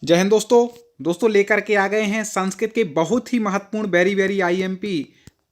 जय हिंद दोस्तों लेकर के आ गए हैं संस्कृत के बहुत ही महत्वपूर्ण वेरी आईएमपी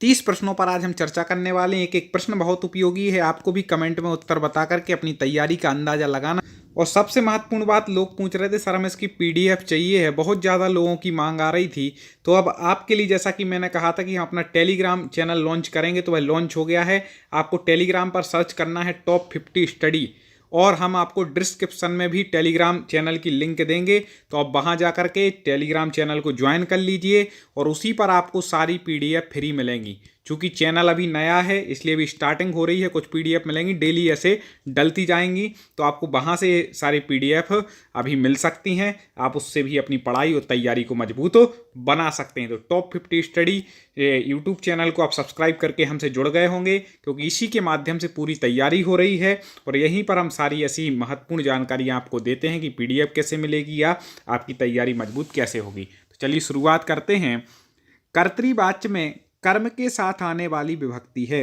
30 प्रश्नों पर आज हम चर्चा करने वाले हैं। एक एक प्रश्न बहुत उपयोगी है, आपको भी कमेंट में उत्तर बता करके अपनी तैयारी का अंदाजा लगाना। और सबसे महत्वपूर्ण बात, लोग पूछ रहे थे सर हमें इसकी पीडीएफ चाहिए है, बहुत ज़्यादा लोगों की मांग आ रही थी। तो अब आपके लिए, जैसा कि मैंने कहा था कि हम अपना टेलीग्राम चैनल लॉन्च करेंगे, तो वह लॉन्च हो गया है। आपको टेलीग्राम पर सर्च करना है टॉप 50 स्टडी, और हम आपको डिस्क्रिप्शन में भी टेलीग्राम चैनल की लिंक देंगे, तो आप वहां जा करके टेलीग्राम चैनल को ज्वाइन कर लीजिए और उसी पर आपको सारी पीडीएफ फ्री मिलेंगी। चूंकि चैनल अभी नया है इसलिए अभी स्टार्टिंग हो रही है, कुछ पीडीएफ मिलेंगी, डेली ऐसे डलती जाएंगी, तो आपको वहां से सारी पीडीएफ अभी मिल सकती हैं। आप उससे भी अपनी पढ़ाई और तैयारी को मजबूत बना सकते हैं। तो टॉप 50 स्टडी यूट्यूब चैनल को आप सब्सक्राइब करके हमसे जुड़ गए होंगे, क्योंकि इसी के माध्यम से पूरी तैयारी हो रही है और यहीं पर हम सारी ऐसी महत्वपूर्ण जानकारियां आपको देते हैं कि पीडीएफ कैसे मिलेगी या आपकी तैयारी मजबूत कैसे होगी। तो चलिए शुरुआत करते हैं। कर्तृवाच्य में कर्म के साथ आने वाली विभक्ति है।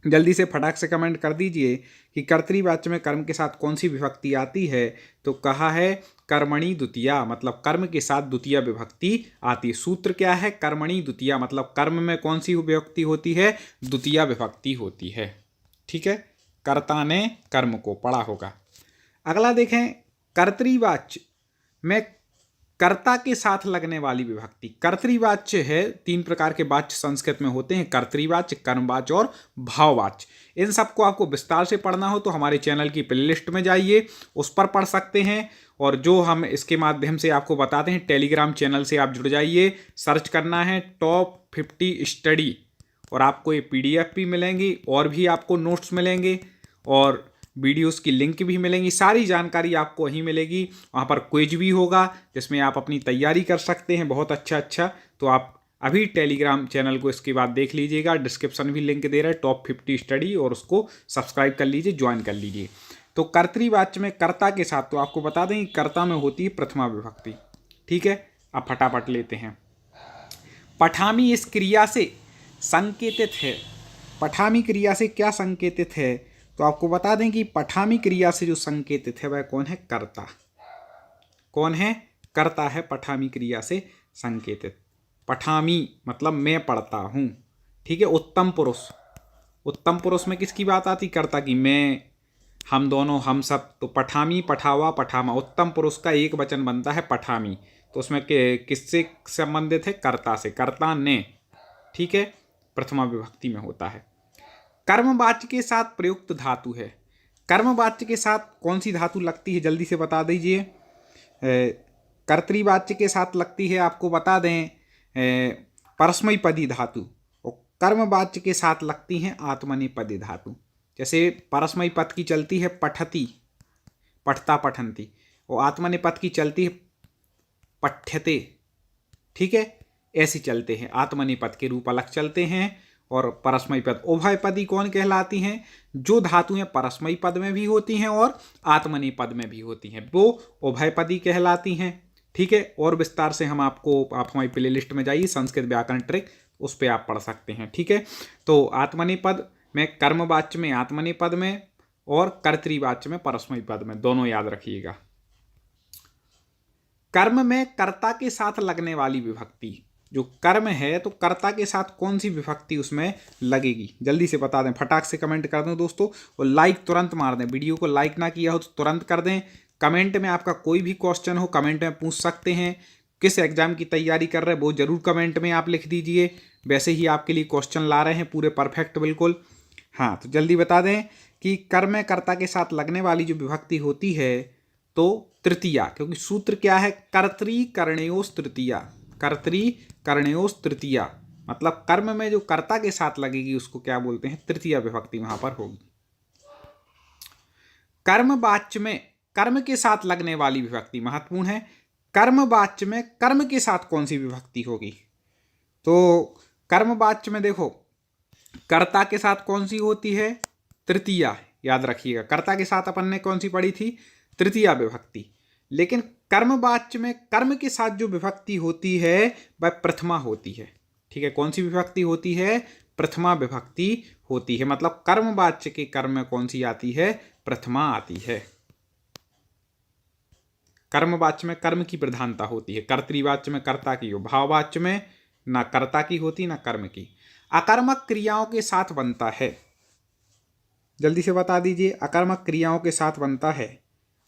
जल्दी से फटाक से कमेंट कर दीजिए कि कर्तृवाच्य में कर्म के साथ कौन सी विभक्ति आती है। तो कहा है कर्मणि द्वितीया, मतलब कर्म के साथ द्वितीय विभक्ति आती है। सूत्र क्या है? कर्मणि द्वितीया, मतलब कर्म में कौन सी विभक्ति होती है? द्वितीय विभक्ति होती है। ठीक है, कर्ता ने कर्म को पढ़ा होगा। अगला देखें, कर्तृवाच्य में कर्ता के साथ लगने वाली विभक्ति। कर्तृवाच्य है, 3 प्रकार के वाच्य संस्कृत में होते हैं, कर्तृवाच्य, कर्मवाच्य और भाववाच्य। इन सबको आपको विस्तार से पढ़ना हो तो हमारे चैनल की प्लेलिस्ट में जाइए, उस पर पढ़ सकते हैं। और जो हम इसके माध्यम से आपको बताते हैं, टेलीग्राम चैनल से आप जुड़ जाइए, सर्च करना है टॉप 50 स्टडी, और आपको ये पीडीएफ भी मिलेंगी और भी आपको नोट्स मिलेंगे और वीडियोस की लिंक भी मिलेंगी। सारी जानकारी आपको वहीं मिलेगी। वहाँ पर क्विज भी होगा जिसमें आप अपनी तैयारी कर सकते हैं बहुत अच्छा। तो आप अभी टेलीग्राम चैनल को इसके बाद देख लीजिएगा, डिस्क्रिप्शन भी लिंक दे रहा है टॉप 50 स्टडी, और उसको सब्सक्राइब कर लीजिए, ज्वाइन कर लीजिए। तो कर्तृवाच्य में कर्ता के साथ, तो आपको बता दें कि कर्ता में होती है प्रथमा विभक्ति। ठीक है, अब फटाफट लेते हैं। पठामी इस क्रिया से संकेतित है। पठामी क्रिया से क्या संकेतित है? तो आपको बता दें कि पठामी क्रिया से जो संकेतित है वह कौन है? कर्ता। कौन है? कर्ता है पठामी क्रिया से संकेतित। पठामी मतलब मैं पढ़ता हूं। ठीक है, उत्तम पुरुष, उत्तम पुरुष में किसकी बात आती? कर्ता की, मैं, हम दोनों, हम सब। तो पठामी, पठावा, पठामा, उत्तम पुरुष का एक वचन बनता है पठामी। तो उसमें किससे संबंधित है? कर्ता से, कर्ता ने। ठीक है, प्रथमा विभक्ति में होता है। कर्मवाच्य के साथ प्रयुक्त धातु है। कर्मवाच्य के साथ कौन सी धातु लगती है? जल्दी से बता दीजिए। कर्तृवाच्य के साथ लगती है, आपको बता दें, परस्मैपदी धातु, और कर्मवाच्य के साथ लगती हैं आत्मनेपदी धातु। जैसे परस्मैपद की चलती है पठति, पठता पठन्ति, और आत्मनेपद की चलती है पठ्यते। ठीक है, ऐसे चलते हैं, आत्मनेपद के रूप अलग चलते हैं। और परस्मयी पद, उभयपदी कौन कहलाती हैं? जो धातुएं परस्मयी पद में भी होती हैं और आत्मनेपद पद में भी होती हैं, वो उभयपदी कहलाती हैं। ठीक है, और विस्तार से हम आपको, आप हमारी प्लेलिस्ट में जाइए, संस्कृत व्याकरण ट्रिक, उस पर आप पढ़ सकते हैं। ठीक है, तो आत्मनेपद में, कर्मवाच्य में आत्मनेपद में, और कर्तृवाच्य में परस्मयी पद में, दोनों याद रखिएगा। कर्म में कर्ता के साथ लगने वाली विभक्ति, जो कर्म है तो कर्ता के साथ कौन सी विभक्ति उसमें लगेगी? जल्दी से बता दें, फटाक से कमेंट कर दें दोस्तों, और लाइक तुरंत मार दें। वीडियो को लाइक ना किया हो तो तुरंत कर दें। कमेंट में आपका कोई भी क्वेश्चन हो कमेंट में पूछ सकते हैं। किस एग्जाम की तैयारी कर रहे हैं वो जरूर कमेंट में आप लिख दीजिए, वैसे ही आपके लिए क्वेश्चन ला रहे हैं पूरे परफेक्ट बिल्कुल। हाँ, तो जल्दी बता दें कि कर्म में कर्ता के साथ लगने वाली जो विभक्ति होती है तो तृतीया, क्योंकि सूत्र क्या है? कर्तृकर्णयोस् तृतीया, कर्तृकर्णयोस् तृतीया, मतलब कर्म में जो कर्ता के साथ लगेगी उसको क्या बोलते हैं? तृतीया विभक्ति वहां पर होगी। कर्मवाच्य में कर्म के साथ लगने वाली विभक्ति महत्वपूर्ण है। कर्मवाच्य में कर्म के साथ कौन सी विभक्ति होगी? तो कर्मवाच्य में देखो, कर्ता के साथ कौन सी होती है? तृतीया, याद रखिएगा। कर्ता के साथ अपन ने कौन सी पढ़ी थी? तृतीया विभक्ति। लेकिन कर्मवाच्य में कर्म के साथ जो विभक्ति होती है वह प्रथमा होती है। ठीक है, कौन सी विभक्ति होती है? प्रथमा विभक्ति होती है। मतलब कर्मवाच्य के कर्म में कौन सी आती है? प्रथमा आती है। कर्मवाच्य में कर्म की प्रधानता होती है, कर्तृवाच्य में कर्ता की हो, भाववाच्य में ना कर्ता की होती ना कर्म की। अकर्मक क्रियाओं के साथ बनता है, जल्दी से बता दीजिए, अकर्मक क्रियाओं के साथ बनता है।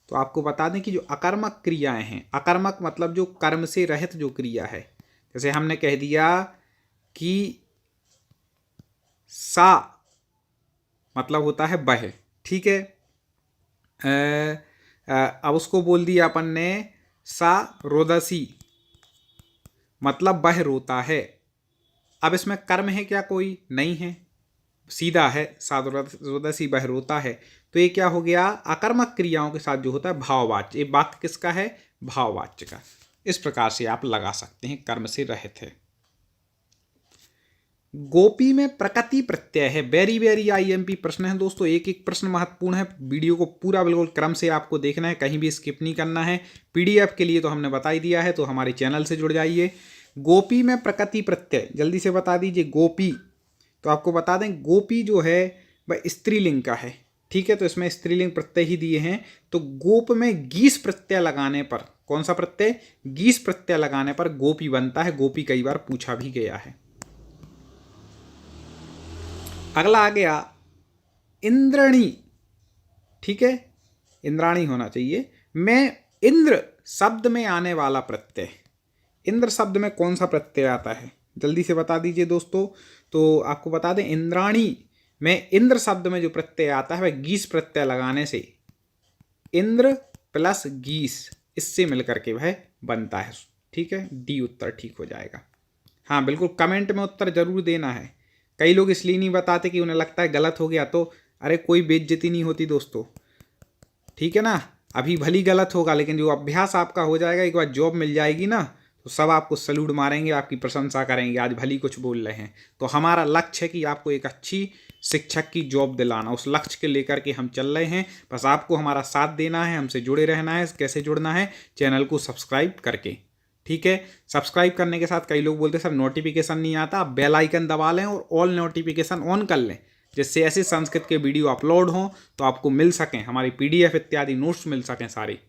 तो आपको बता दें कि जो अकर्मक क्रियाएं हैं, अकर्मक मतलब जो कर्म से रहित जो क्रिया है, जैसे हमने कह दिया कि सा मतलब होता है वह, ठीक है। अब उसको बोल दिया अपन ने सा रोदसी मतलब वह रोता है। अब इसमें कर्म है क्या? कोई नहीं है, सीधा है, सा रोदसी वह रोता है। तो ये क्या हो गया? अकर्मक क्रियाओं के साथ जो होता है भाववाच्य। ये वाक्य किसका है? भाववाच्य का। इस प्रकार से आप लगा सकते हैं, कर्म से रहित है। गोपी में प्रकृति प्रत्यय है, वेरी वेरी आईएमपी प्रश्न है दोस्तों, एक एक प्रश्न महत्वपूर्ण है। वीडियो को पूरा बिल्कुल क्रम से आपको देखना है, कहीं भी स्किप नहीं करना है। पीडीएफ के लिए तो हमने बता ही दिया है, तो हमारे चैनल से जुड़ जाइए। गोपी में प्रकृति प्रत्यय, जल्दी से बता दीजिए। गोपी, तो आपको बता दें गोपी जो है वह स्त्रीलिंग का है, ठीक है। तो इसमें स्त्रीलिंग प्रत्यय ही दिए हैं। तो गोप में गीस प्रत्यय लगाने पर, कौन सा प्रत्यय? गीस प्रत्यय लगाने पर गोपी बनता है। गोपी कई बार पूछा भी गया है। अगला आ गया इंद्रणी, ठीक है, इंद्राणी होना चाहिए। मैं इंद्र शब्द में आने वाला प्रत्यय, इंद्र शब्द में कौन सा प्रत्यय आता है? जल्दी से बता दीजिए दोस्तों। तो आपको बता दें इंद्राणी में इंद्र शब्द में जो प्रत्यय आता है वह गीस प्रत्यय लगाने से, इंद्र प्लस गीस, इससे मिलकर के वह बनता है, ठीक है। डी उत्तर ठीक हो जाएगा। हाँ बिल्कुल, कमेंट में उत्तर जरूर देना है। कई लोग इसलिए नहीं बताते कि उन्हें लगता है गलत हो गया, तो अरे कोई बेइज्जती नहीं होती दोस्तों, ठीक है ना। अभी भली गलत होगा, लेकिन जो अभ्यास आपका हो जाएगा, एक बार जॉब मिल जाएगी ना, तो सब आपको सल्यूट मारेंगे, आपकी प्रशंसा करेंगे, आज भली कुछ बोल रहे हैं। तो हमारा लक्ष्य है कि आपको एक अच्छी शिक्षक की जॉब दिलाना, उस लक्ष्य के लेकर के हम चल रहे हैं। बस आपको हमारा साथ देना है, हमसे जुड़े रहना है। कैसे जुड़ना है? चैनल को सब्सक्राइब करके, ठीक है। सब्सक्राइब करने के साथ कई लोग बोलते हैं सर नोटिफिकेशन नहीं आता, आप बेल आइकन दबा लें और ऑल नोटिफिकेशन ऑन कर लें, जिससे ऐसे संस्कृत के वीडियो अपलोड हों तो आपको मिल सकें, हमारी पीडीएफ इत्यादि नोट्स मिल सकें सारे।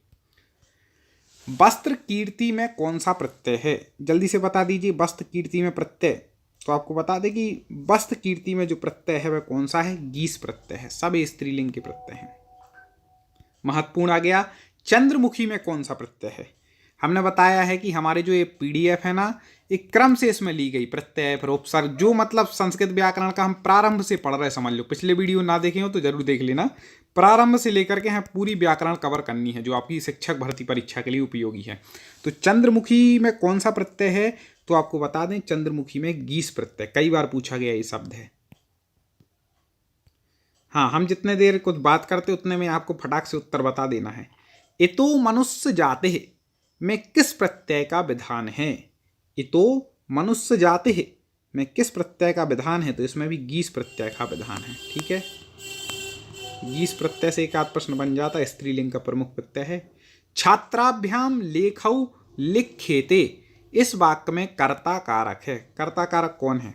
वस्त्र कीर्ति में कौन सा प्रत्यय है? जल्दी से बता दीजिए। वस्त्र कीर्ति में प्रत्यय, तो आपको बता दें कि वस्त्र कीर्ति में जो प्रत्यय है वह कौन सा है? गीस प्रत्यय है। सब स्त्रीलिंग के प्रत्यय हैं। महत्वपूर्ण आ गया। चंद्रमुखी में कौन सा प्रत्यय है? हमने बताया है कि हमारे जो ये पीडीएफ है ना, एक क्रम से इसमें ली गई प्रत्यय फिर उपसर्ग, जो मतलब संस्कृत व्याकरण का हम प्रारंभ से पढ़ रहे, समझ लो। पिछले वीडियो ना देखे हो तो जरूर देख लेना। प्रारंभ से लेकर के हमें पूरी व्याकरण कवर करनी है, जो आपकी शिक्षक भर्ती परीक्षा के लिए उपयोगी है। तो चंद्रमुखी में कौन सा प्रत्यय है? तो आपको बता दें चंद्रमुखी में गीस प्रत्यय, कई बार पूछा गया ये शब्द है। हाँ, हम जितने देर कुछ बात करते उतने में आपको फटाक से उत्तर बता देना है। इतो मनुष्य जाते में किस प्रत्यय का विधान है? इतो मनुष्य जाते में किस प्रत्यय का विधान है? तो इसमें भी गीस प्रत्यय का विधान है, ठीक है। गीस प्रत्यय से एक आध प्रश्न बन जाता है। स्त्रीलिंग का प्रमुख प्रत्यय है। छात्राभ्याम लेखौ लिख्येते, इस वाक्य में कर्ता कारक है। कर्ता कारक कौन है?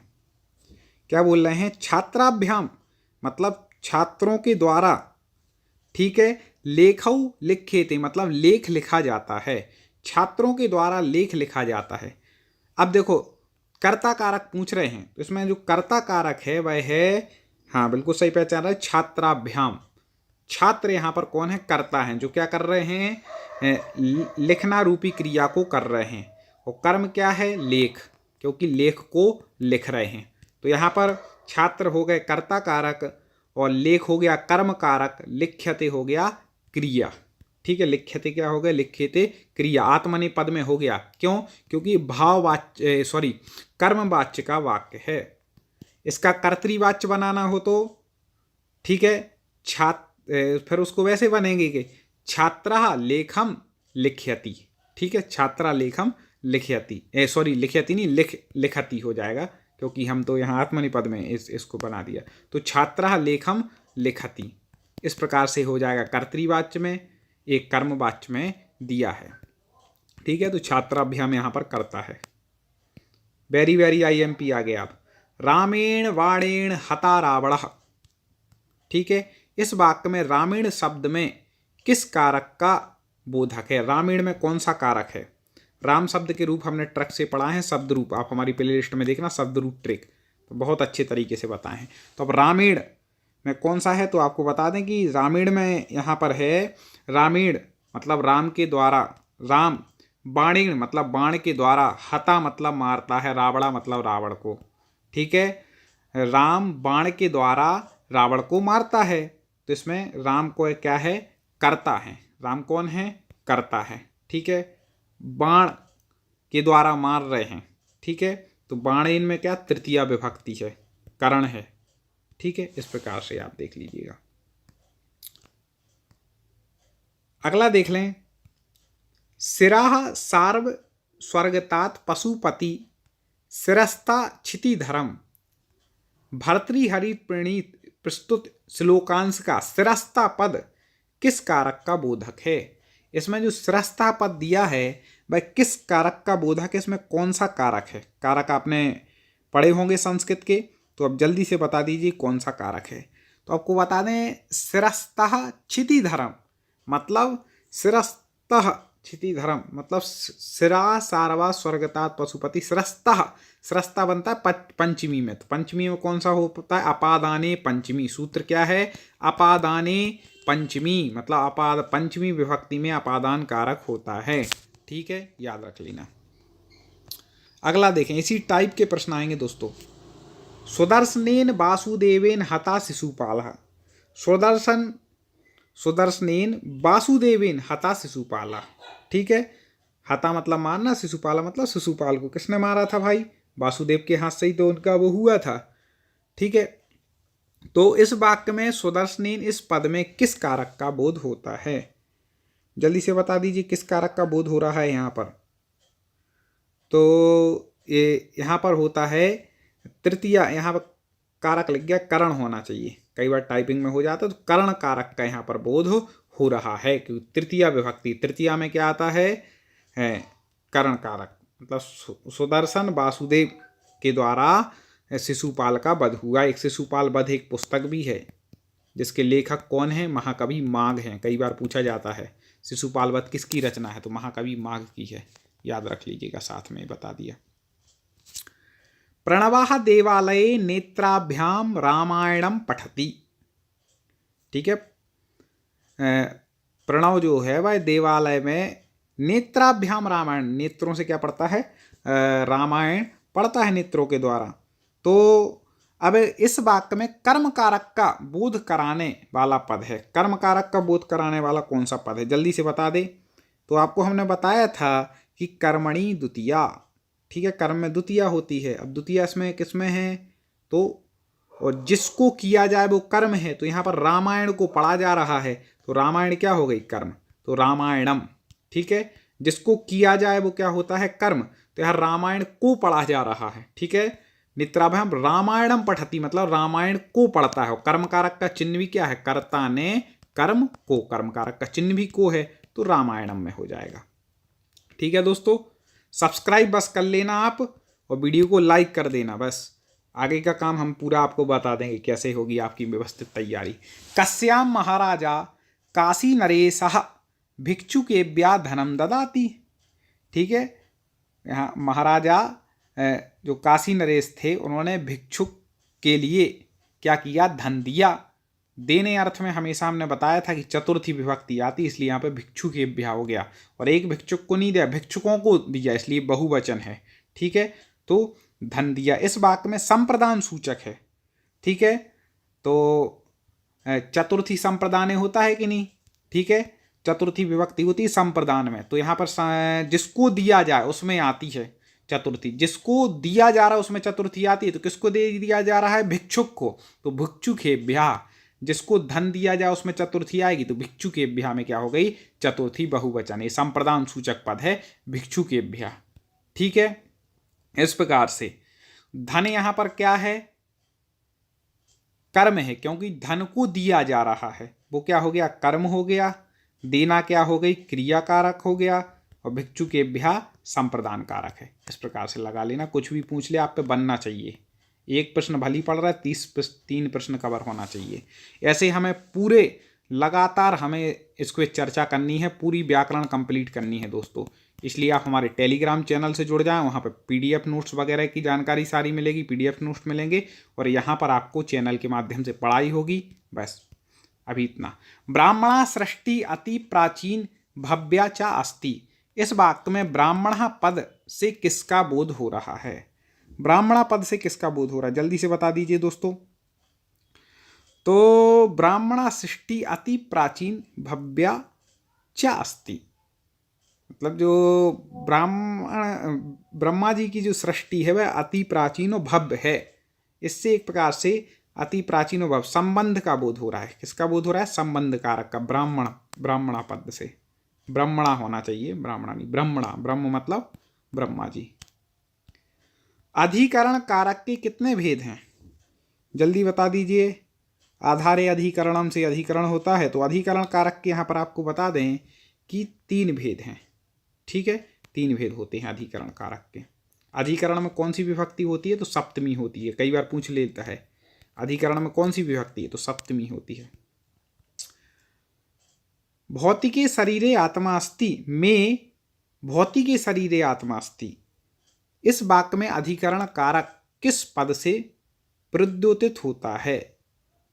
क्या बोल रहे हैं? छात्राभ्याम मतलब छात्रों के द्वारा, ठीक है। लेखौ लिख्येते मतलब लेख लिखा जाता है, छात्रों के द्वारा लेख लिखा जाता है। अब देखो, कर्ता कारक पूछ रहे हैं, तो इसमें जो कर्ता कारक है वह है, हाँ बिल्कुल सही पहचान रहे, छात्राभ्याम। छात्र यहाँ पर कौन है? कर्ता हैं, जो क्या कर रहे हैं? लिखना रूपी क्रिया को कर रहे हैं। और कर्म क्या है? लेख, क्योंकि लेख को लिख रहे हैं। तो यहाँ पर छात्र हो गए कर्ता कारक और लेख हो गया कर्म कारक, लिख्यते हो गया क्रिया, ठीक है। लिख्यते क्या हो गया? लिख्यते क्रिया, आत्मने पद में हो गया। क्यों? क्योंकि भाववाच्य कर्मवाच्य का वाक्य है। इसका कर्तृवाच्य बनाना हो तो, ठीक है, फिर उसको वैसे बनेंगे कि छात्रा लेखम लिख्यति, ठीक है। छात्रा लेखम लिख्यति, लिख्यति नहीं, लिखती हो जाएगा, क्योंकि हम तो यहाँ आत्मनिपद में इसको बना दिया। तो छात्रा लेखम लिखति, इस प्रकार से हो जाएगा। कर्तृवाच्य में, एक कर्मवाच्य में दिया है, ठीक है। तो छात्राभ्याम यहाँ पर करता है। वेरी वेरी आईएमपी आ गया। अब रामेण वाणेण हता रावण, ठीक है। इस वाक्य में रामेण शब्द में किस कारक का बोधक है। रामेण में कौन सा कारक है? राम शब्द के रूप हमने ट्रक से पढ़ा है, शब्द रूप आप हमारी प्ले लिस्ट में देखना, शब्द रूप ट्रिक, तो बहुत अच्छे तरीके से बताए हैं। तो अब रामेण में कौन सा है, तो आपको बता दें कि रामेण में यहाँ पर है, रामेण मतलब राम के द्वारा, राम बाणेण मतलब बाण के द्वारा, हता मतलब मारता है, रावणा मतलब रावण को, ठीक है। राम बाण के द्वारा रावण को मारता है, तो इसमें राम को क्या है? करता है। राम कौन है? करता है, ठीक है। बाण के द्वारा मार रहे हैं, ठीक है, तो बाणेन में क्या? तृतीया विभक्ति है, करण है, ठीक है। इस प्रकार से आप देख लीजिएगा। अगला देख लें, शिराः सार्व स्वर्गतात पशुपति शिरस्ता क्षितिधरम भर्तृहरि प्रणीत प्रस्तुत श्लोकांश का शिरस्ता पद किस कारक का बोधक है? इसमें जो शिरस्ता पद दिया है वह किस कारक का बोधक है? इसमें कौन सा कारक है? कारक आपने पढ़े होंगे संस्कृत के, तो अब जल्दी से बता दीजिए कौन सा कारक है। तो आपको बता दें, शिरस्तः क्षितिधरम मतलब शिरस्तः क्षितिधरम मतलब शिरा सारवा स्वर्गतात पशुपति। शिरस्तः, शिरस्ता बनता है पंचमी में, तो पंचमी में कौन सा होता है? अपादाने पंचमी। सूत्र क्या है? अपादाने पंचमी मतलब अपाद, पंचमी विभक्ति में अपादान कारक होता है, ठीक है, याद रख लेना। अगला देखें, इसी टाइप के प्रश्न आएंगे दोस्तों। सुदर्शनेन वासुदेवेन हता शिशुपालः। सुदर्शनेन वासुदेवेन हता शिशुपाला, ठीक है। हता मतलब मारना, शिशुपाला मतलब शिशुपाल को किसने मारा था भाई? वासुदेव के हाथ से ही तो उनका वो हुआ था, ठीक है। तो इस वाक्य में सुदर्शनेन इस पद में किस कारक का बोध होता है? जल्दी से बता दीजिए किस कारक का बोध हो रहा है यहाँ पर। तो ये यहाँ पर होता है तृतीया, यहाँ पर कारक लग गया, करण होना चाहिए, कई बार टाइपिंग में हो जाता है, तो करण कारक का यहाँ पर बोध हो रहा है, क्योंकि तृतीया विभक्ति, तृतीया में क्या आता है? करण कारक, मतलब सुदर्शन वासुदेव के द्वारा शिशुपाल का वध हुआ। एक शिशुपाल वध एक पुस्तक भी है, जिसके लेखक कौन है? महाकवि माघ हैं। कई बार पूछा जाता है शिशुपाल वध किसकी रचना है, तो महाकवि माघ की है, याद रख लीजिएगा, साथ में बता दिया। प्रणवः देवालये नेत्राभ्याम रामायणम पठति, ठीक है। प्रणव जो है वह देवालय में नेत्राभ्याम रामायण, नेत्रों से क्या पढ़ता है? रामायण पढ़ता है नेत्रों के द्वारा। तो अब इस वाक्य में कर्म कारक का बोध कराने वाला पद है। कर्म कारक का बोध कराने वाला कौन सा पद है? जल्दी से बता दे। तो आपको हमने बताया था कि कर्मणि द्वितीया, ठीक है, कर्म में द्वितीया होती है। अब द्वितीया इसमें किसमें है? तो और जिसको किया जाए वो कर्म है, तो यहाँ पर रामायण को पढ़ा जा रहा है, तो रामायण क्या हो गई? कर्म, तो रामायणम, ठीक है। जिसको किया जाए वो क्या होता है? कर्म, तो यहाँ रामायण को पढ़ा जा रहा है, ठीक है। नेत्राभ्याम रामायणम पठति मतलब रामायण को पढ़ता है। कर्म कारक का चिन्ह भी क्या है? कर्ता ने कर्म को, कर्म कारक का चिन्ह भी को है, तो रामायणम में हो जाएगा, ठीक है दोस्तों। सब्सक्राइब बस कर लेना आप, और वीडियो को लाइक कर देना, बस आगे का काम हम पूरा आपको बता देंगे कैसे होगी आपकी व्यवस्थित तैयारी। कस्याम महाराजा काशी नरेशः भिक्षुकेभ्यः धनम ददाति, ठीक है। यहाँ महाराजा जो काशी नरेश थे, उन्होंने भिक्षुक के लिए क्या किया? धन दिया। देने अर्थ में हमेशा हमने बताया था कि चतुर्थी विभक्ति आती, इसलिए यहाँ पे भिक्षुकेभ्यः हो गया, और एक भिक्षुक को नहीं दिया, भिक्षुकों को दिया, इसलिए बहुवचन है, ठीक है। तो धन दिया इस वाक्य में संप्रदान सूचक है, ठीक है। तो चतुर्थी संप्रदाने होता है कि नहीं, ठीक है, चतुर्थी विभक्ति होती है संप्रदान में, तो यहाँ पर जिसको दिया जाए उसमें आती है चतुर्थी, जिसको दिया जा रहा है उसमें चतुर्थी आती है, तो किसको दे दिया जा रहा है? भिक्षुक को, तो भिक्षुकेभ्यः। जिसको धन दिया जाए उसमें चतुर्थी आएगी, तो भिक्षुकेभ्यः में क्या हो गई? चतुर्थी बहुवचन, ये संप्रदान सूचक पद है भिक्षुकेभ्यः, ठीक है। इस प्रकार से धन यहाँ पर क्या है? कर्म है, क्योंकि धन को दिया जा रहा है, वो क्या हो गया? कर्म हो गया। देना क्या हो गई? क्रिया कारक हो गया। और भिक्षुकेभ्यः संप्रदान कारक है। इस प्रकार से लगा लेना, कुछ भी पूछ ले आप पे बनना चाहिए। एक प्रश्न भली पड़ रहा है, 3 प्रश्न कवर होना चाहिए। ऐसे हमें पूरे लगातार हमें इसको चर्चा करनी है, पूरी व्याकरण कंप्लीट करनी है दोस्तों। इसलिए आप हमारे टेलीग्राम चैनल से जुड़ जाएं, वहाँ पर पीडीएफ नोट्स वगैरह की जानकारी सारी मिलेगी, पीडीएफ नोट्स मिलेंगे और यहाँ पर आपको चैनल के माध्यम से पढ़ाई होगी। बस अभी इतना। ब्राह्मणा सृष्टि अति प्राचीन भव्या च अस्ति। इस वाक्य में ब्राह्मण पद से किसका बोध हो रहा है? ब्राह्मणा पद से किसका बोध हो रहा है, जल्दी से बता दीजिए दोस्तों। तो ब्राह्मणा सृष्टि अति प्राचीन भव्या च अस्ति, मतलब जो ब्रह्मा जी की जो सृष्टि है वह अति प्राचीन और भव्य है। इससे एक प्रकार से अति प्राचीन और भव्य संबंध का बोध हो रहा है। किसका बोध हो रहा है? संबंध कारक का। ब्राह्मणा पद से, ब्राह्मणा होना चाहिए, ब्राह्मणा नहीं, ब्राह्मणा। ब्रह्म मतलब ब्रह्मा जी। अधिकरण कारक के कितने भेद हैं, जल्दी बता दीजिए। आधारे अधिकरणम से अधिकरण होता है, तो अधिकरण कारक के यहाँ पर आपको बता दें कि 3 भेद हैं। ठीक है, 3 भेद होते हैं अधिकरण कारक के। अधिकरण में कौन सी विभक्ति होती है? तो सप्तमी होती है। कई बार पूछ लेता है अधिकरण में कौन सी विभक्ति है, तो सप्तमी होती है। भौतिके शरीरे आत्मा अस्ति में भौतिके शरीरे आत्मा अस्ति। इस वाक्य में अधिकरण कारक किस पद से प्रद्योतित होता है?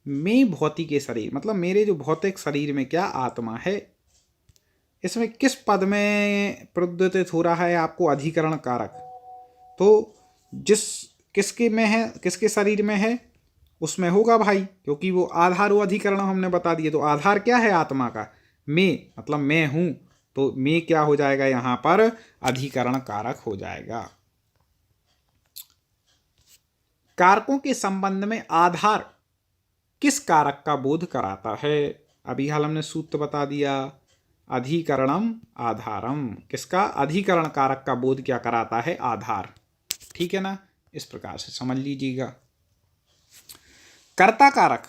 में भौतिके शरीर, मतलब मेरे जो भौतिक शरीर में क्या आत्मा है, इसमें किस पद में प्रद्योतित हो रहा है आपको अधिकरण कारक? तो किसके में है, किसके शरीर में है, उसमें होगा भाई, क्योंकि वो आधार वो अधिकरण हमने बता दिए। तो आधार क्या है आत्मा का? मैं, मतलब मैं हूं, तो मैं क्या हो जाएगा यहां पर? अधिकरण कारक हो जाएगा। कारकों के संबंध में आधार किस कारक का बोध कराता है? अभी हाल हमने सूत्र बता दिया, अधिकरणम आधारम। किसका? अधिकरण कारक का बोध क्या कराता है? आधार। ठीक है ना, इस प्रकार से समझ लीजिएगा। कर्ता कारक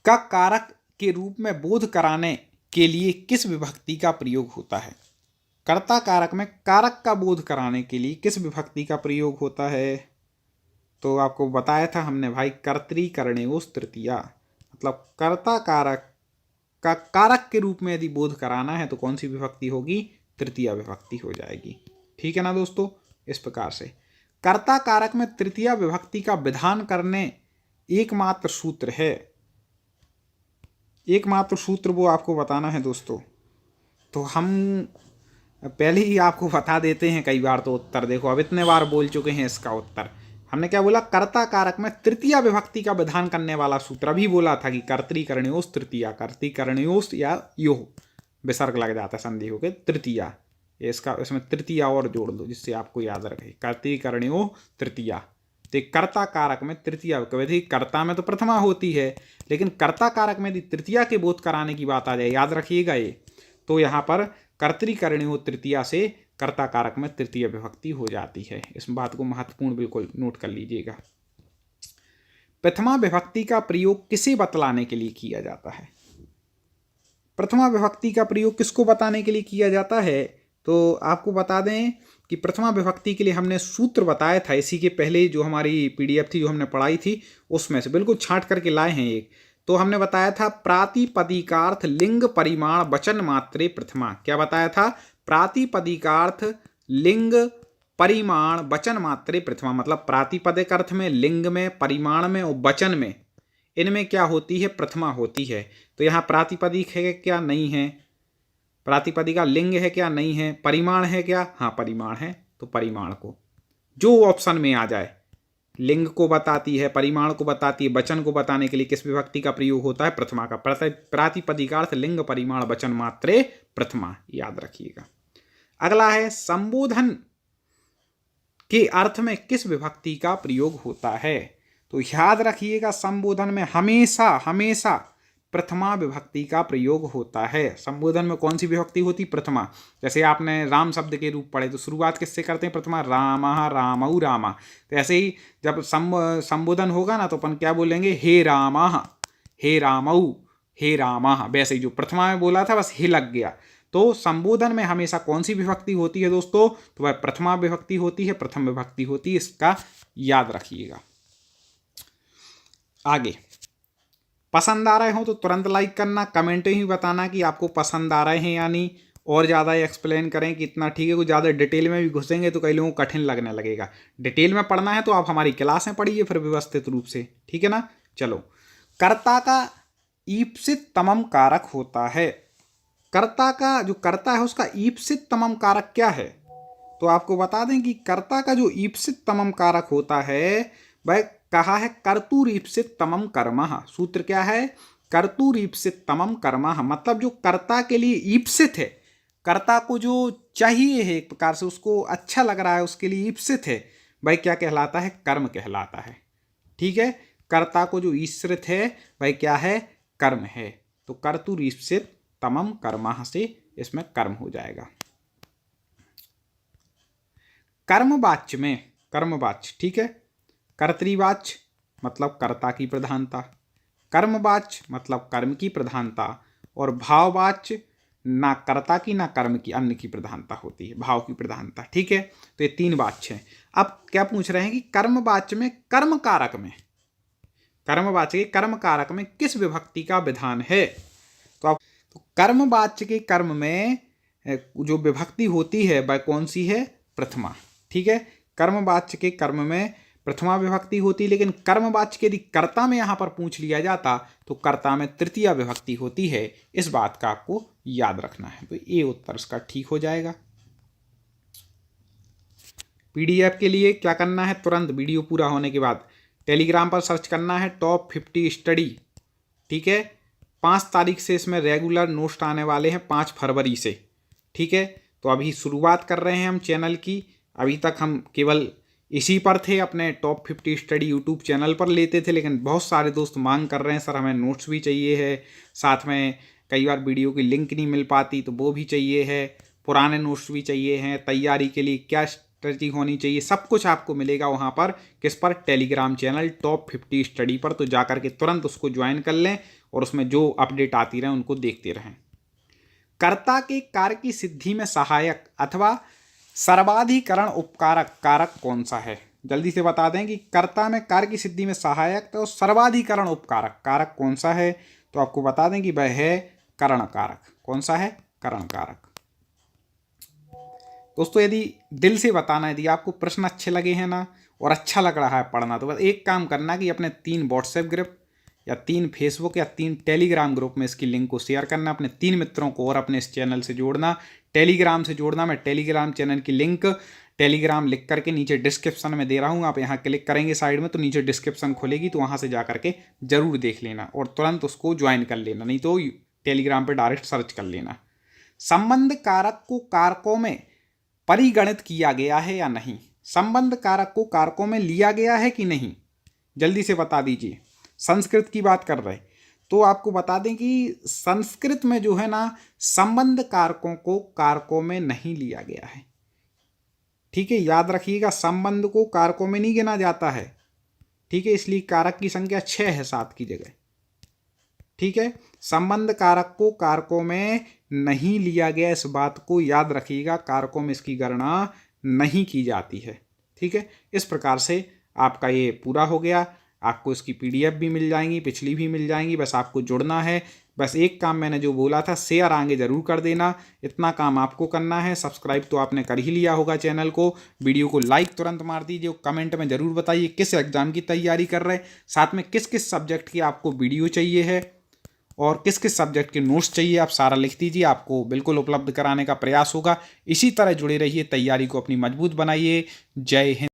का कारक के रूप में बोध कराने के लिए किस विभक्ति का प्रयोग होता है? कर्ता कारक में कारक का बोध कराने के लिए किस विभक्ति का प्रयोग होता है? तो आपको बताया था हमने भाई, कर्तृकरणयोस् तृतीया। मतलब कर्ता कारक का कारक के रूप में यदि बोध कराना है तो कौन सी विभक्ति होगी? तृतीया विभक्ति हो जाएगी। ठीक है ना दोस्तों, इस प्रकार से कर्ता कारक में तृतीया विभक्ति का विधान करने एकमात्र सूत्र है। एकमात्र सूत्र वो आपको बताना है दोस्तों। तो हम पहले ही आपको बता देते हैं, कई बार तो उत्तर देखो, अब इतने बार बोल चुके हैं इसका उत्तर। हमने क्या बोला? कर्ता कारक में तृतीया विभक्ति का विधान करने वाला सूत्र। अभी बोला था कि कर्तृकरणयोस् तृतीया, कर्तृकरणयोस् या यो विसर्ग लग जाता है संधि होके तृतीया, इसका इसमें तृतीया और जोड़ दो जिससे आपको याद रहे, कर्तृकरणयो तृतीया। तो कर्ता कारक में तृतीया, कभी कर्ता में तो प्रथमा होती है, लेकिन कर्ता कारक में यदि तृतीया के बोध कराने की बात आ जाए, याद रखिएगा ये, तो यहाँ पर कर्तृकरणयो तृतीया से कर्ता कारक में तृतीय विभक्ति हो जाती है। इस बात को महत्वपूर्ण बिल्कुल नोट कर लीजिएगा। प्रथमा विभक्ति का प्रयोग किसे बतलाने के लिए किया जाता है? प्रथमा विभक्ति का प्रयोग किसको बताने के लिए किया जाता है? तो आपको बता दें कि प्रथमा विभक्ति के लिए हमने सूत्र बताया था, इसी के पहले जो हमारी पीडीएफ थी जो हमने पढ़ाई थी उसमें से बिल्कुल छांट करके लाए हैं एक। तो हमने बताया था प्रातिपदिकार्थ लिंग परिमाण वचन मात्रे प्रथमा। क्या बताया था? प्रातिपदिकार्थ लिंग परिमाण वचन मात्रे प्रथमा, मतलब प्रातिपदिक अर्थ में, लिंग में, परिमाण में और वचन में, इनमें क्या होती है? प्रथमा होती है। तो यहाँ प्रातिपदिक है क्या? नहीं है। प्रातिपदिका लिंग है क्या? नहीं है। परिमाण है क्या? हाँ परिमाण है। तो परिमाण को जो ऑप्शन में आ जाए, लिंग को बताती है, परिमाण को बताती है, वचन को बताने के लिए किस विभक्ति का प्रयोग होता है? प्रथमा का। प्रातिपदिकार्थ लिंग परिमाण वचन मात्रे प्रथमा, याद रखिएगा। अगला है संबोधन के अर्थ में किस विभक्ति का प्रयोग होता है? तो याद रखिएगा, संबोधन में हमेशा हमेशा प्रथमा विभक्ति का प्रयोग होता है। संबोधन में कौन सी विभक्ति होती? प्रथमा। जैसे आपने राम शब्द के रूप पढ़े तो शुरुआत किससे करते हैं? प्रथमा। रामः रामौ रामा। तो ऐसे ही जब संबोधन होगा ना तो अपन क्या बोलेंगे? हे रामः हे रामौ हे रामः। वैसे ही जो प्रथमा में बोला था बस हे लग गया। तो संबोधन में हमेशा कौन सी विभक्ति होती है दोस्तों? तो वह प्रथमा विभक्ति होती है, प्रथम विभक्ति होती है। इसका याद रखिएगा। आगे पसंद आ रहे हो तो तुरंत लाइक करना, कमेंट ही बताना कि आपको पसंद आ रहे हैं या नहीं, और ज़्यादा एक्सप्लेन करें कि इतना ठीक है। कुछ ज़्यादा डिटेल में भी घुसेंगे तो कई लोगों को कठिन लगने लगेगा। डिटेल में पढ़ना है तो आप हमारी क्लासें पढ़िए फिर व्यवस्थित रूप से, ठीक है ना। चलो, कर्ता का ईप्सित तमम कारक होता है। कर्ता का जो कर्ता है उसका ईप्सित तमम कारक क्या है? तो आपको बता दें कि कर्ता का जो ईप्सित तमम कारक होता है वह कहा है कर्तुरीप्सित तमम कर्मः। सूत्र क्या है? कर्तुरीप्सित तमम कर्मः। मतलब जो कर्ता के लिए ईप्सित है, कर्ता को जो चाहिए है, एक प्रकार से उसको अच्छा लग रहा है, उसके लिए ईप्सित है, वह क्या कहलाता है? कर्म कहलाता है। ठीक है, कर्ता को जो ईश्रित है वह क्या है? कर्म है। तो कर्तुरीप्सित तमम कर्मः से इसमें कर्म हो जाएगा। कर्मवाच्य में कर्मवाच्य, ठीक है, कर्तृवाच्य मतलब कर्ता की प्रधानता, कर्मवाच्य मतलब कर्म की प्रधानता, और भाववाच्य ना कर्ता की ना कर्म की, अन्य की प्रधानता होती है, भाव की प्रधानता। ठीक है, तो ये तीन वाच्य हैं। अब क्या पूछ रहे हैं कि कर्मवाच्य में कर्म कारक में, कर्मवाच्य के कर्म कारक में किस विभक्ति का विधान है? तो कर्मवाच्य के कर्म में जो विभक्ति होती है वह कौन सी है? प्रथमा। ठीक है, कर्मवाच्य के कर्म में प्रथमा विभक्ति होती, लेकिन कर्मवाच्य के यदि कर्ता में यहां पर पूछ लिया जाता तो कर्ता में तृतीया विभक्ति होती है। इस बात का आपको याद रखना है। तो ये उत्तर इसका ठीक हो जाएगा। पीडीएफ के लिए क्या करना है? तुरंत वीडियो पूरा होने के बाद टेलीग्राम पर सर्च करना है टॉप 50 स्टडी। ठीक है, 5 तारीख से इसमें रेगुलर नोट्स आने वाले हैं, 5 फरवरी से। ठीक है, तो अभी शुरुआत कर रहे हैं हम चैनल की। अभी तक हम केवल इसी पर थे, अपने टॉप 50 स्टडी यूट्यूब चैनल पर लेते थे, लेकिन बहुत सारे दोस्त मांग कर रहे हैं सर हमें नोट्स भी चाहिए है, साथ में कई बार वीडियो की लिंक नहीं मिल पाती तो वो भी चाहिए है, पुराने नोट्स भी चाहिए हैं, तैयारी के लिए क्या स्ट्रेटजी होनी चाहिए, सब कुछ आपको मिलेगा वहाँ पर। किस पर? टेलीग्राम चैनल टॉप 50 स्टडी पर। तो जा करके तुरंत उसको ज्वाइन कर लें और उसमें जो अपडेट आती रहे उनको देखते रहें। कर्ता के कार्य की सिद्धि में सहायक अथवा सर्वाधिकरण उपकारक कारक कौन सा है? जल्दी से बता दें कि कर्ता में कार्य की सिद्धि में सहायक तो सर्वाधिकरण उपकारक कारक कौन सा है? तो आपको बता दें कि वह है करण कारक। कौन सा है? करण कारक। दोस्तों यदि दिल से बताना, यदि आपको प्रश्न अच्छे लगे हैं ना और अच्छा लग रहा है पढ़ना, तो बस एक काम करना कि अपने 3 व्हाट्सएप ग्रुप या 3 फेसबुक या 3 टेलीग्राम ग्रुप में इसकी लिंक को शेयर करना, अपने 3 मित्रों को और अपने इस चैनल से जोड़ना, टेलीग्राम से जोड़ना। मैं टेलीग्राम चैनल की लिंक टेलीग्राम लिख करके नीचे डिस्क्रिप्शन में दे रहा हूँ। आप यहाँ क्लिक करेंगे साइड में तो नीचे डिस्क्रिप्शन खुलेगी, तो वहाँ से जा करके जरूर देख लेना और तुरंत उसको ज्वाइन कर लेना, नहीं तो टेलीग्राम पर डायरेक्ट सर्च कर लेना। संबंध कारक को कारकों में परिगणित किया गया है या नहीं? संबंध कारक को कारकों में लिया गया है कि नहीं? जल्दी से बता दीजिए। संस्कृत की बात कर रहे तो आपको बता दें कि संस्कृत में जो है ना, संबंध कारकों को कारकों में नहीं लिया गया है। ठीक है, याद रखिएगा, संबंध को कारकों में नहीं गिना जाता है। ठीक है, इसलिए कारक की संख्या 6 है 7 की जगह। ठीक है, संबंध कारक को कारकों में नहीं लिया गया, इस बात को याद रखिएगा। कारकों में इसकी गणना नहीं की जाती है। ठीक है, इस प्रकार से आपका ये पूरा हो गया। आपको इसकी पीडीएफ भी मिल जाएंगी, पिछली भी मिल जाएंगी। बस आपको जुड़ना है। बस एक काम मैंने जो बोला था, शेयर आगे जरूर कर देना, इतना काम आपको करना है। सब्सक्राइब तो आपने कर ही लिया होगा चैनल को। वीडियो को लाइक तुरंत मार दीजिए। कमेंट में जरूर बताइए किस एग्जाम की तैयारी कर रहे हैं, साथ में किस किस सब्जेक्ट की आपको वीडियो चाहिए है और किस किस सब्जेक्ट के नोट्स चाहिए। आप सारा लिख दीजिए, आपको बिल्कुल उपलब्ध कराने का प्रयास होगा। इसी तरह जुड़े रहिए, तैयारी को अपनी मजबूत बनाइए। जय हिंद।